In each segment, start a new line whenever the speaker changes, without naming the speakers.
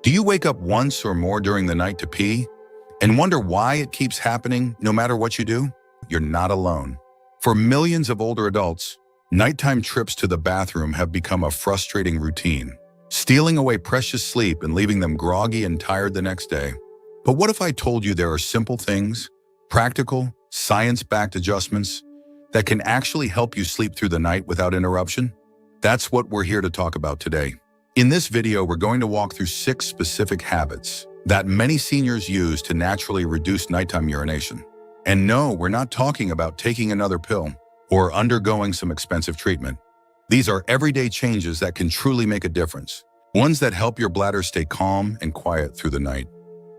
Do you wake up once or more during the night to pee and wonder why it keeps happening no matter what you do? You're not alone. For millions of older adults, nighttime trips to the bathroom have become a frustrating routine, stealing away precious sleep and leaving them groggy and tired the next day. But what if I told you there are simple things, practical, science-backed adjustments that can actually help you sleep through the night without interruption? That's what we're here to talk about today. In this video, we're going to walk through 6 specific habits that many seniors use to naturally reduce nighttime urination. And no, we're not talking about taking another pill or undergoing some expensive treatment. These are everyday changes that can truly make a difference, ones that help your bladder stay calm and quiet through the night.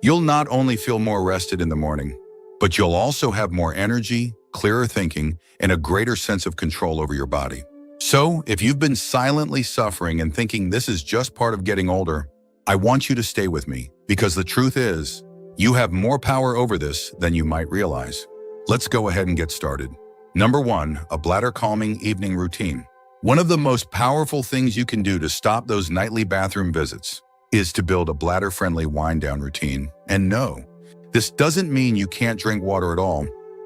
You'll not only feel more rested in the morning, but you'll also have more energy, clearer thinking, and a greater sense of control over your body. So, if you've been silently suffering and thinking this is just part of getting older, I want you to stay with me, because the truth is, you have more power over this than you might realize. Let's go ahead and get started. Number 1, a bladder calming evening routine. One of the most powerful things you can do to stop those nightly bathroom visits is to build a bladder-friendly wind-down routine. And no, this doesn't mean you can't drink water at all.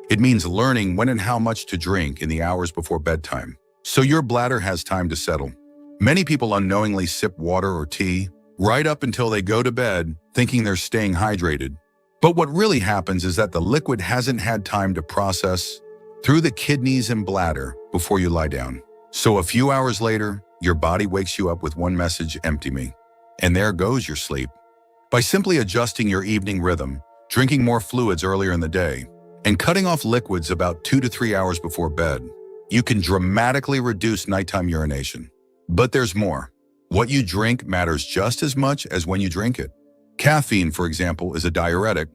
It means learning when and how much to drink in the hours before bedtime, so your bladder has time to settle. Many people unknowingly sip water or tea right up until they go to bed, thinking they're staying hydrated. But what really happens is that the liquid hasn't had time to process through the kidneys and bladder before you lie down. So a few hours later, your body wakes you up with one message: empty me. And there goes your sleep. By simply adjusting your evening rhythm, drinking more fluids earlier in the day, and cutting off liquids about 2 to 3 hours before bed, you can dramatically reduce nighttime urination. But there's more. What you drink matters just as much as when you drink it. Caffeine, for example, is a diuretic,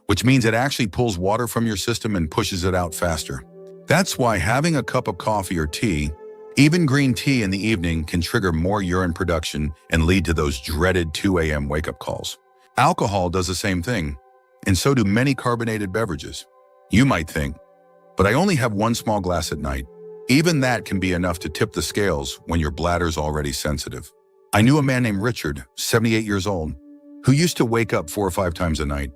which means it actually pulls water from your system and pushes it out faster. That's why having a cup of coffee or tea, even green tea in the evening, can trigger more urine production and lead to those dreaded 2 a.m. wake-up calls. Alcohol does the same thing, and so do many carbonated beverages. You might think, but I only have one small glass at night. Even that can be enough to tip the scales when your bladder's already sensitive. I knew a man named Richard, 78 years old, who used to wake up 4 or 5 times a night.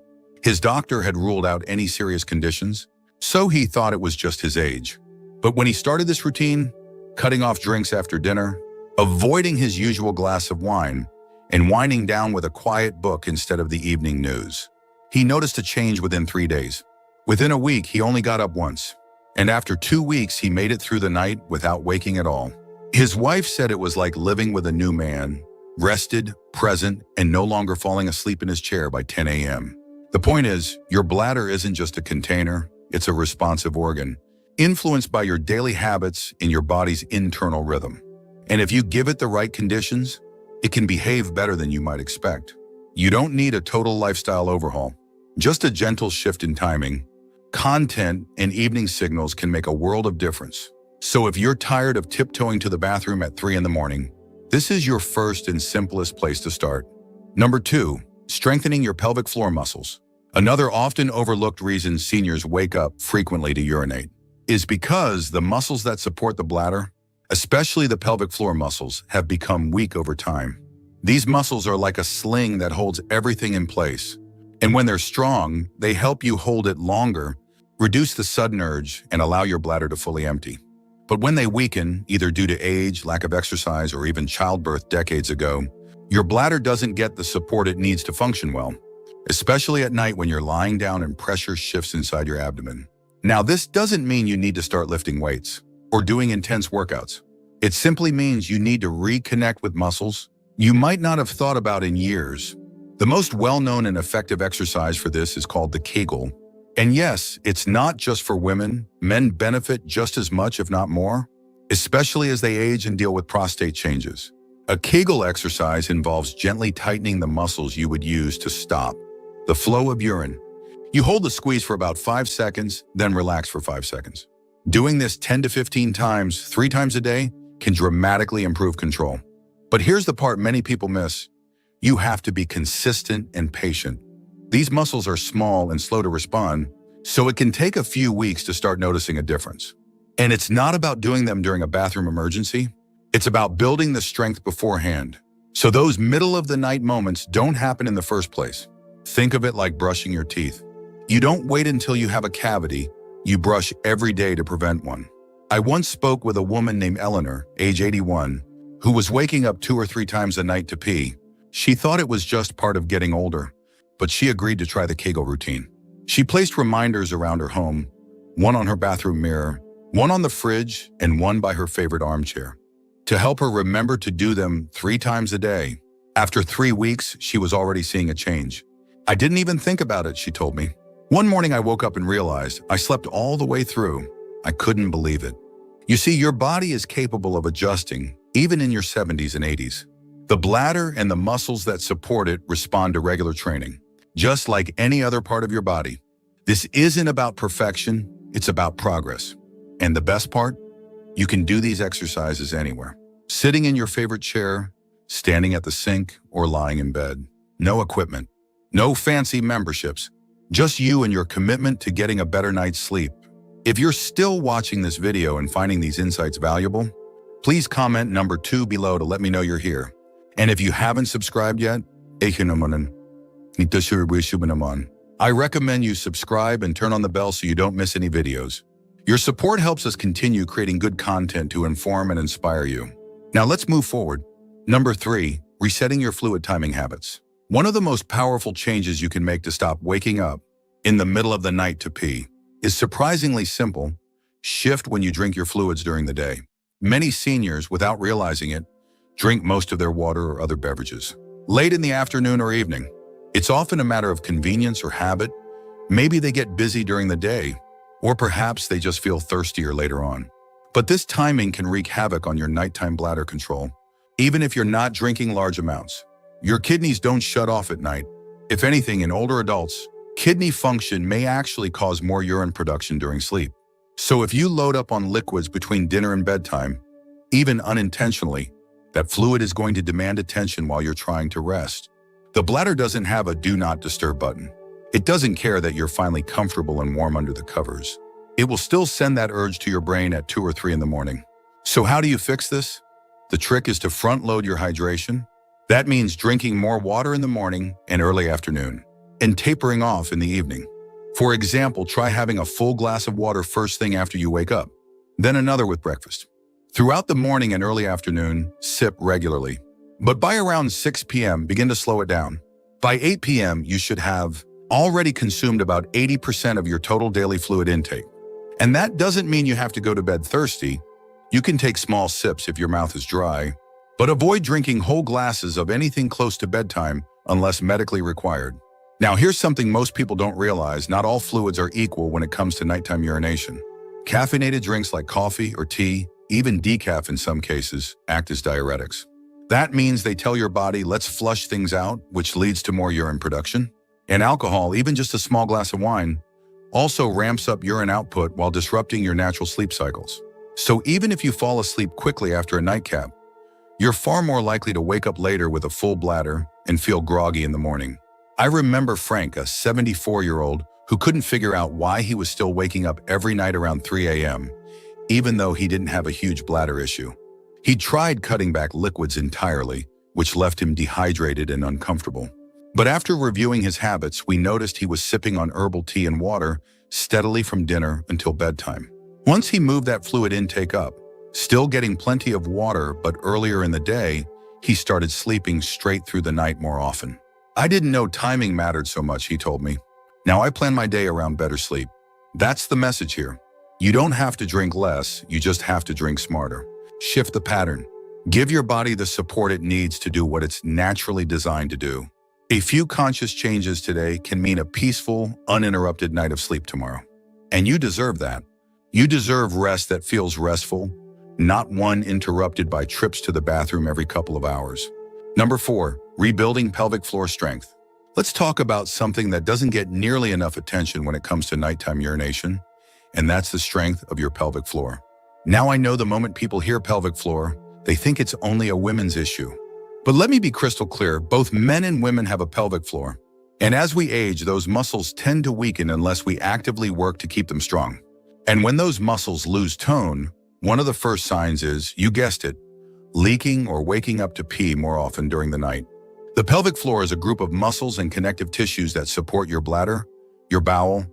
His doctor had ruled out any serious conditions, so he thought it was just his age. But when he started this routine, cutting off drinks after dinner, avoiding his usual glass of wine, and winding down with a quiet book instead of the evening news, he noticed a change within 3 days. Within a week, he only got up once. And after 2 weeks, he made it through the night without waking at all. His wife said it was like living with a new man, rested, present, and no longer falling asleep in his chair by 10 a.m. The point is, your bladder isn't just a container, it's a responsive organ, influenced by your daily habits in your body's internal rhythm. And if you give it the right conditions, it can behave better than you might expect. You don't need a total lifestyle overhaul. Just a gentle shift in timing, content, and evening signals can make a world of difference. So if you're tired of tiptoeing to the bathroom at 3 in the morning, this is your first and simplest place to start. Number 2, strengthening your pelvic floor muscles. Another often overlooked reason seniors wake up frequently to urinate is because the muscles that support the bladder, especially the pelvic floor muscles, have become weak over time. These muscles are like a sling that holds everything in place. And when they're strong, they help you hold it longer, reduce the sudden urge, and allow your bladder to fully empty. But when they weaken, either due to age, lack of exercise, or even childbirth decades ago, your bladder doesn't get the support it needs to function well, especially at night when you're lying down and pressure shifts inside your abdomen. Now, this doesn't mean you need to start lifting weights or doing intense workouts. It simply means you need to reconnect with muscles you might not have thought about in years. The most well-known and effective exercise for this is called the Kegel. And yes, it's not just for women. Men benefit just as much, if not more, especially as they age and deal with prostate changes. A Kegel exercise involves gently tightening the muscles you would use to stop the flow of urine. You hold the squeeze for about 5 seconds, then relax for 5 seconds. Doing this 10 to 15 times, 3 times a day, can dramatically improve control. But here's the part many people miss. You have to be consistent and patient. These muscles are small and slow to respond, so it can take a few weeks to start noticing a difference. And it's not about doing them during a bathroom emergency. It's about building the strength beforehand. So those middle-of-the-night moments don't happen in the first place. Think of it like brushing your teeth. You don't wait until you have a cavity. You brush every day to prevent one. I once spoke with a woman named Eleanor, age 81, who was waking up 2 or 3 times a night to pee. She thought it was just part of getting older, but she agreed to try the Kegel routine. She placed reminders around her home, one on her bathroom mirror, one on the fridge, and one by her favorite armchair, to help her remember to do them 3 times a day. After 3 weeks, she was already seeing a change. I didn't even think about it, she told me. One morning I woke up and realized I slept all the way through. I couldn't believe it. You see, your body is capable of adjusting, even in your 70s and 80s. The bladder and the muscles that support it respond to regular training, just like any other part of your body. This isn't about perfection, it's about progress. And the best part? You can do these exercises anywhere. Sitting in your favorite chair, standing at the sink, or lying in bed. No equipment, no fancy memberships, just you and your commitment to getting a better night's sleep. If you're still watching this video and finding these insights valuable, please comment number 2 below to let me know you're here. And if you haven't subscribed yet, I recommend you subscribe and turn on the bell so you don't miss any videos. Your support helps us continue creating good content to inform and inspire you. Now let's move forward. Number 3, resetting your fluid timing habits. One of the most powerful changes you can make to stop waking up in the middle of the night to pee is surprisingly simple. Shift when you drink your fluids during the day. Many seniors, without realizing it, drink most of their water or other beverages late in the afternoon or evening. It's often a matter of convenience or habit. Maybe they get busy during the day, or perhaps they just feel thirstier later on. But this timing can wreak havoc on your nighttime bladder control. Even if you're not drinking large amounts, your kidneys don't shut off at night. If anything, in older adults, kidney function may actually cause more urine production during sleep. So if you load up on liquids between dinner and bedtime, even unintentionally, that fluid is going to demand attention while you're trying to rest. The bladder doesn't have a do not disturb button. It doesn't care that you're finally comfortable and warm under the covers. It will still send that urge to your brain at 2 or 3 in the morning. So how do you fix this? The trick is to front load your hydration. That means drinking more water in the morning and early afternoon, and tapering off in the evening. For example, try having a full glass of water first thing after you wake up, then another with breakfast. Throughout the morning and early afternoon, sip regularly. But by around 6 p.m., begin to slow it down. By 8 p.m., you should have already consumed about 80% of your total daily fluid intake. And that doesn't mean you have to go to bed thirsty. You can take small sips if your mouth is dry, but avoid drinking whole glasses of anything close to bedtime unless medically required. Now, here's something most people don't realize. Not all fluids are equal when it comes to nighttime urination. Caffeinated drinks like coffee or tea, even decaf in some cases, act as diuretics. That means they tell your body, let's flush things out, which leads to more urine production. And alcohol, even just a small glass of wine, also ramps up urine output while disrupting your natural sleep cycles. So even if you fall asleep quickly after a nightcap, you're far more likely to wake up later with a full bladder and feel groggy in the morning. I remember Frank, a 74-year-old, who couldn't figure out why he was still waking up every night around 3 a.m., even though he didn't have a huge bladder issue. He tried cutting back liquids entirely, which left him dehydrated and uncomfortable. But after reviewing his habits, we noticed he was sipping on herbal tea and water steadily from dinner until bedtime. Once he moved that fluid intake up, still getting plenty of water, but earlier in the day, he started sleeping straight through the night more often. I didn't know timing mattered so much, he told me. Now I plan my day around better sleep. That's the message here. You don't have to drink less, you just have to drink smarter. Shift the pattern. Give your body the support it needs to do what it's naturally designed to do. A few conscious changes today can mean a peaceful, uninterrupted night of sleep tomorrow. And you deserve that. You deserve rest that feels restful, not one interrupted by trips to the bathroom every couple of hours. Number 4, rebuilding pelvic floor strength. Let's talk about something that doesn't get nearly enough attention when it comes to nighttime urination, and that's the strength of your pelvic floor. Now I know the moment people hear pelvic floor, they think it's only a women's issue. But let me be crystal clear, both men and women have a pelvic floor. And as we age, those muscles tend to weaken unless we actively work to keep them strong. And when those muscles lose tone, one of the first signs is, you guessed it, leaking, or waking up to pee more often during the night. The pelvic floor is a group of muscles and connective tissues that support your bladder, your bowel,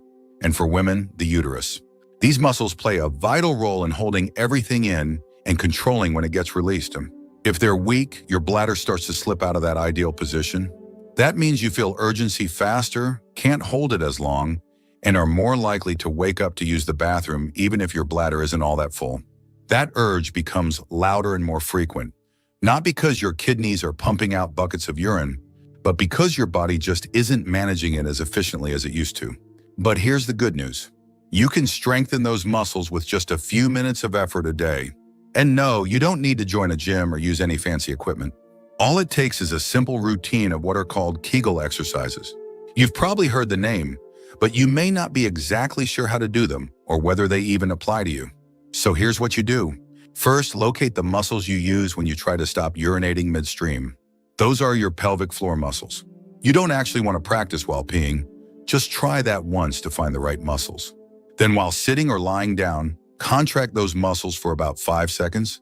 and for women, the uterus. These muscles play a vital role in holding everything in and controlling when it gets released. If they're weak, your bladder starts to slip out of that ideal position. That means you feel urgency faster, can't hold it as long, and are more likely to wake up to use the bathroom even if your bladder isn't all that full. That urge becomes louder and more frequent, not because your kidneys are pumping out buckets of urine, but because your body just isn't managing it as efficiently as it used to. But here's the good news. You can strengthen those muscles with just a few minutes of effort a day. And no, you don't need to join a gym or use any fancy equipment. All it takes is a simple routine of what are called Kegel exercises. You've probably heard the name, but you may not be exactly sure how to do them or whether they even apply to you. So here's what you do. First, locate the muscles you use when you try to stop urinating midstream. Those are your pelvic floor muscles. You don't actually want to practice while peeing. Just try that once to find the right muscles. Then while sitting or lying down, contract those muscles for about 5 seconds,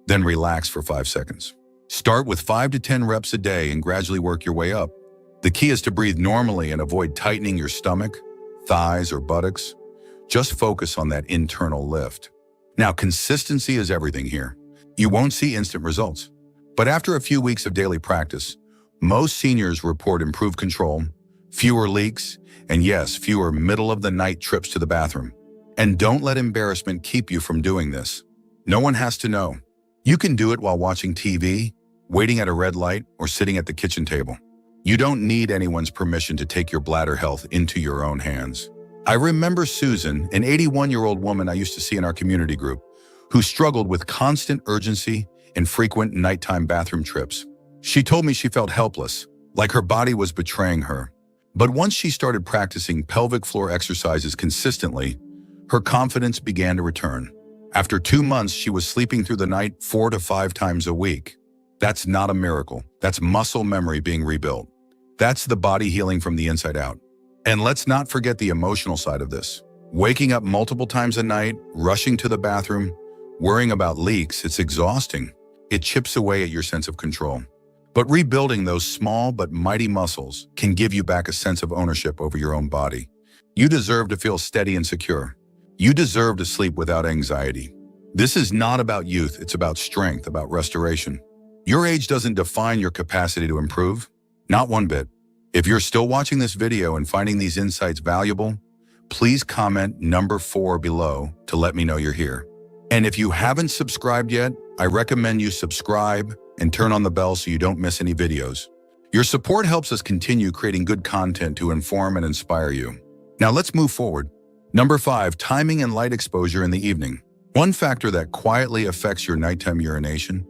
then relax for 5 seconds. Start with 5 to 10 reps a day and gradually work your way up. The key is to breathe normally and avoid tightening your stomach, thighs, or buttocks. Just focus on that internal lift. Now, consistency is everything here. You won't see instant results, but after a few weeks of daily practice, most seniors report improved control, fewer leaks, and yes, fewer middle-of-the-night trips to the bathroom. And don't let embarrassment keep you from doing this. No one has to know. You can do it while watching TV, waiting at a red light, or sitting at the kitchen table. You don't need anyone's permission to take your bladder health into your own hands. I remember Susan, an 81-year-old woman I used to see in our community group, who struggled with constant urgency and frequent nighttime bathroom trips. She told me she felt helpless, like her body was betraying her. But once she started practicing pelvic floor exercises consistently, her confidence began to return. After 2 months, she was sleeping through the night 4 to 5 times a week. That's not a miracle. That's muscle memory being rebuilt. That's the body healing from the inside out. And let's not forget the emotional side of this. Waking up multiple times a night, rushing to the bathroom, worrying about leaks, it's exhausting. It chips away at your sense of control. But rebuilding those small but mighty muscles can give you back a sense of ownership over your own body. You deserve to feel steady and secure. You deserve to sleep without anxiety. This is not about youth, it's about strength, about restoration. Your age doesn't define your capacity to improve, not one bit. If you're still watching this video and finding these insights valuable, please comment number 4 below to let me know you're here. And if you haven't subscribed yet, I recommend you subscribe and turn on the bell so you don't miss any videos. Your support helps us continue creating good content to inform and inspire you. Now let's move forward. Number 5, timing and light exposure in the evening. One factor that quietly affects your nighttime urination,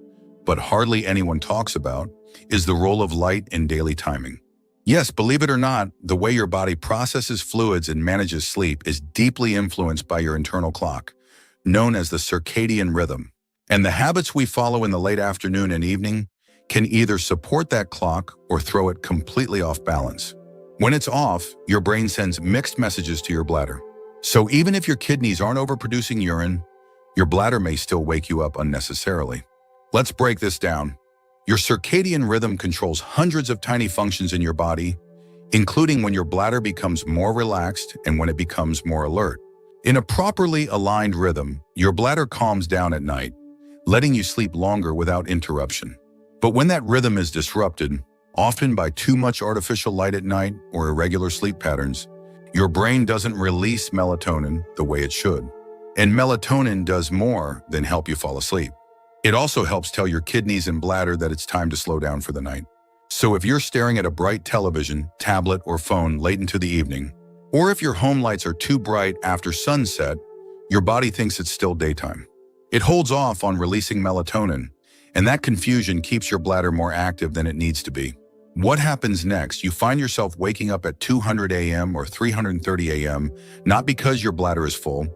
but hardly anyone talks about, is the role of light in daily timing. Yes, believe it or not, the way your body processes fluids and manages sleep is deeply influenced by your internal clock, known as the circadian rhythm. And the habits we follow in the late afternoon and evening can either support that clock or throw it completely off balance. When it's off, your brain sends mixed messages to your bladder. So even if your kidneys aren't overproducing urine, your bladder may still wake you up unnecessarily. Let's break this down. Your circadian rhythm controls hundreds of tiny functions in your body, including when your bladder becomes more relaxed and when it becomes more alert. In a properly aligned rhythm, your bladder calms down at night, letting you sleep longer without interruption. But when that rhythm is disrupted, often by too much artificial light at night or irregular sleep patterns, your brain doesn't release melatonin the way it should. And melatonin does more than help you fall asleep. It also helps tell your kidneys and bladder that it's time to slow down for the night. So if you're staring at a bright television, tablet, or phone late into the evening, or if your home lights are too bright after sunset, your body thinks it's still daytime. It holds off on releasing melatonin, and that confusion keeps your bladder more active than it needs to be. What happens next? You find yourself waking up at 200 a.m. or 330 a.m., not because your bladder is full,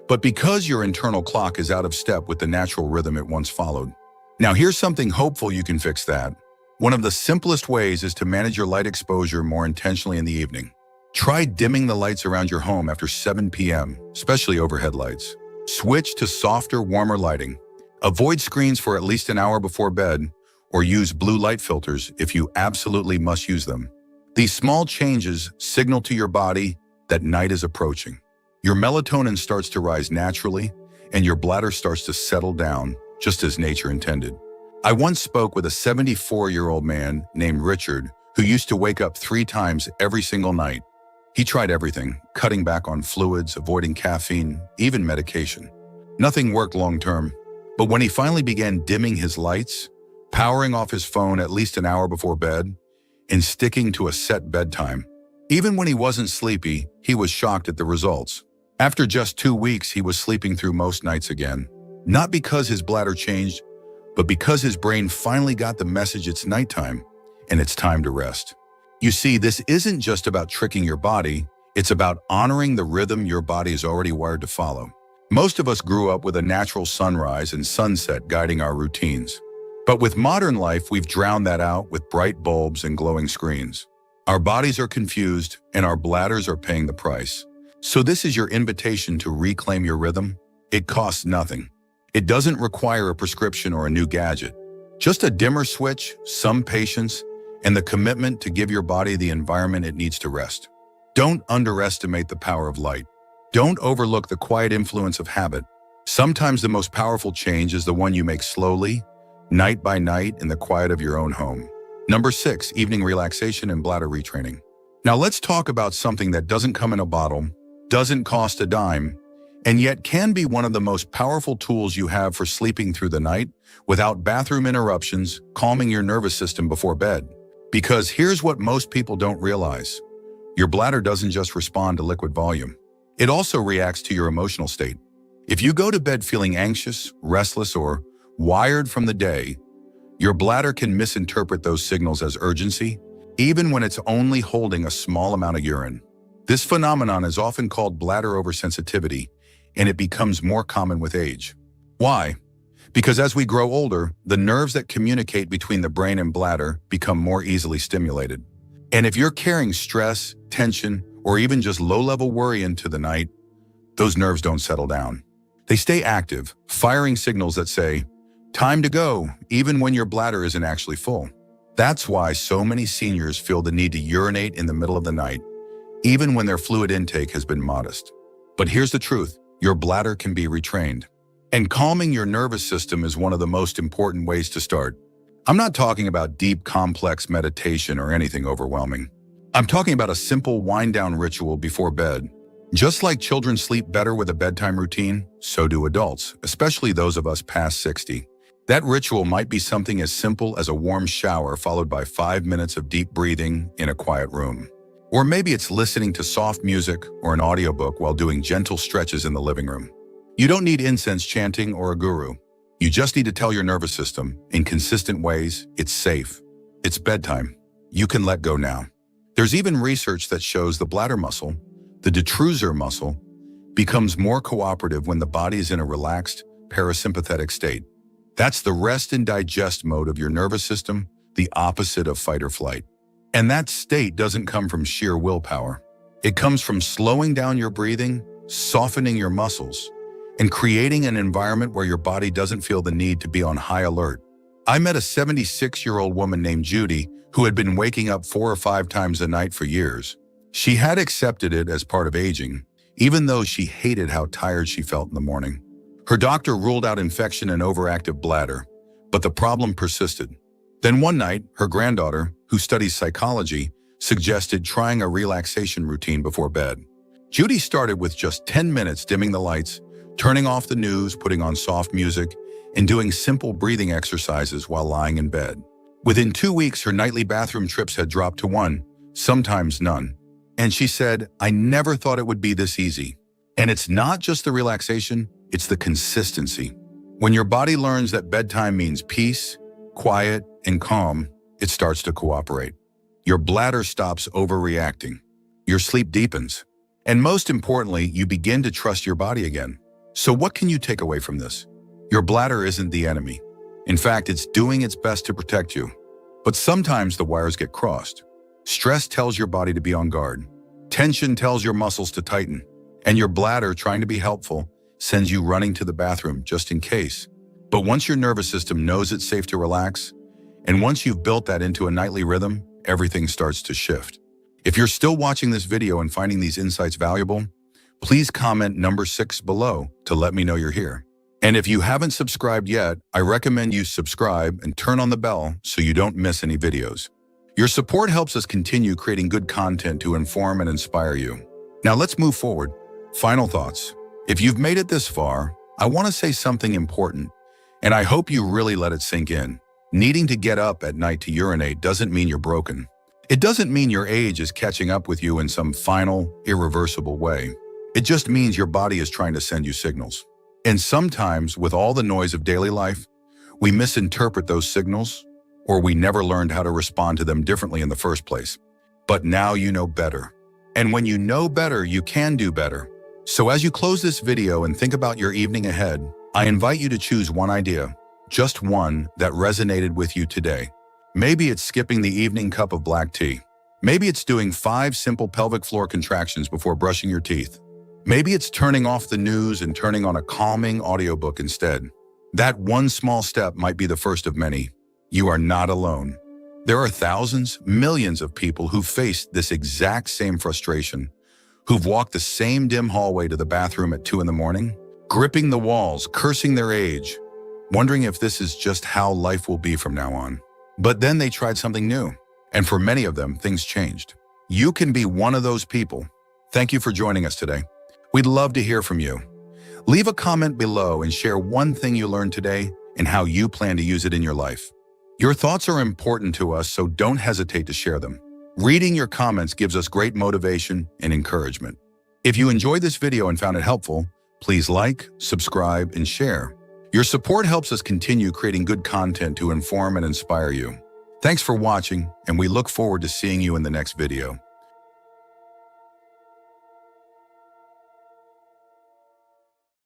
but because your internal clock is out of step with the natural rhythm it once followed. Now here's something hopeful you can fix that. One of the simplest ways is to manage your light exposure more intentionally in the evening. Try dimming the lights around your home after 7 p.m., especially overhead lights. Switch to softer, warmer lighting. Avoid screens for at least an hour before bed, or use blue light filters if you absolutely must use them. These small changes signal to your body that night is approaching. Your melatonin starts to rise naturally, and your bladder starts to settle down, just as nature intended. I once spoke with a 74-year-old man named Richard who used to wake up 3 times every single night. He tried everything, cutting back on fluids, avoiding caffeine, even medication. Nothing worked long-term, but when he finally began dimming his lights, powering off his phone at least an hour before bed, and sticking to a set bedtime, even when he wasn't sleepy, he was shocked at the results. After just 2 weeks, he was sleeping through most nights again. Not because his bladder changed, but because his brain finally got the message it's nighttime and it's time to rest. You see, this isn't just about tricking your body, it's about honoring the rhythm your body is already wired to follow. Most of us grew up with a natural sunrise and sunset guiding our routines. But with modern life, we've drowned that out with bright bulbs and glowing screens. Our bodies are confused and our bladders are paying the price. So this is your invitation to reclaim your rhythm. It costs nothing. It doesn't require a prescription or a new gadget. Just a dimmer switch, some patience, and the commitment to give your body the environment it needs to rest. Don't underestimate the power of light. Don't overlook the quiet influence of habit. Sometimes the most powerful change is the one you make slowly, night by night, in the quiet of your own home. Number 6, evening relaxation and bladder retraining. Now let's talk about something that doesn't come in a bottle, doesn't cost a dime, and yet can be one of the most powerful tools you have for sleeping through the night without bathroom interruptions, calming your nervous system before bed. Because here's what most people don't realize. Your bladder doesn't just respond to liquid volume. It also reacts to your emotional state. If you go to bed feeling anxious, restless, or wired from the day, your bladder can misinterpret those signals as urgency, even when it's only holding a small amount of urine. This phenomenon is often called bladder oversensitivity, and it becomes more common with age. Why? Because as we grow older, the nerves that communicate between the brain and bladder become more easily stimulated. And if you're carrying stress, tension, or even just low-level worry into the night, those nerves don't settle down. They stay active, firing signals that say, "Time to go," even when your bladder isn't actually full. That's why so many seniors feel the need to urinate in the middle of the night, even when their fluid intake has been modest. But here's the truth. Your bladder can be retrained. And calming your nervous system is one of the most important ways to start. I'm not talking about deep, complex meditation or anything overwhelming. I'm talking about a simple wind-down ritual before bed. Just like children sleep better with a bedtime routine, so do adults, especially those of us past 60. That ritual might be something as simple as a warm shower followed by 5 minutes of deep breathing in a quiet room. Or maybe it's listening to soft music or an audiobook while doing gentle stretches in the living room. You don't need incense chanting or a guru. You just need to tell your nervous system, in consistent ways, it's safe. It's bedtime. You can let go now. There's even research that shows the bladder muscle, the detrusor muscle, becomes more cooperative when the body is in a relaxed, parasympathetic state. That's the rest and digest mode of your nervous system, the opposite of fight or flight. And that state doesn't come from sheer willpower. It comes from slowing down your breathing, softening your muscles, and creating an environment where your body doesn't feel the need to be on high alert. I met a 76-year-old woman named Judy who had been waking up 4 or 5 times a night for years. She had accepted it as part of aging, even though she hated how tired she felt in the morning. Her doctor ruled out infection and overactive bladder, but the problem persisted. Then one night, her granddaughter, who studies psychology, suggested trying a relaxation routine before bed. Judy started with just 10 minutes dimming the lights, turning off the news, putting on soft music, and doing simple breathing exercises while lying in bed. Within 2 weeks, her nightly bathroom trips had dropped to 1, sometimes none. And she said, "I never thought it would be this easy." And it's not just the relaxation, it's the consistency. When your body learns that bedtime means peace, quiet, and calm, it starts to cooperate. Your bladder stops overreacting. Your sleep deepens. And most importantly, you begin to trust your body again. So what can you take away from this? Your bladder isn't the enemy. In fact, it's doing its best to protect you. But sometimes the wires get crossed. Stress tells your body to be on guard. Tension tells your muscles to tighten. And your bladder, trying to be helpful, sends you running to the bathroom just in case. But once your nervous system knows it's safe to relax, and once you've built that into a nightly rhythm, everything starts to shift. If you're still watching this video and finding these insights valuable, please comment number 6 below to let me know you're here. And if you haven't subscribed yet, I recommend you subscribe and turn on the bell so you don't miss any videos. Your support helps us continue creating good content to inform and inspire you. Now let's move forward. Final thoughts. If you've made it this far, I want to say something important, and I hope you really let it sink in. Needing to get up at night to urinate doesn't mean you're broken. It doesn't mean your age is catching up with you in some final, irreversible way. It just means your body is trying to send you signals. And sometimes, with all the noise of daily life, we misinterpret those signals, or we never learned how to respond to them differently in the first place. But now you know better. And when you know better, you can do better. So as you close this video and think about your evening ahead, I invite you to choose one idea, just one, that resonated with you today. Maybe it's skipping the evening cup of black tea. Maybe it's doing 5 simple pelvic floor contractions before brushing your teeth. Maybe it's turning off the news and turning on a calming audiobook instead. That one small step might be the first of many. You are not alone. There are thousands, millions of people who've faced this exact same frustration, who've walked the same dim hallway to the bathroom at 2 in the morning, gripping the walls, cursing their age, wondering if this is just how life will be from now on. But then they tried something new, and for many of them, things changed. You can be one of those people. Thank you for joining us today. We'd love to hear from you. Leave a comment below and share one thing you learned today and how you plan to use it in your life. Your thoughts are important to us, so don't hesitate to share them. Reading your comments gives us great motivation and encouragement. If you enjoyed this video and found it helpful, please like, subscribe, and share. Your support helps us continue creating good content to inform and inspire you. Thanks for watching, and we look forward to seeing you in the next video.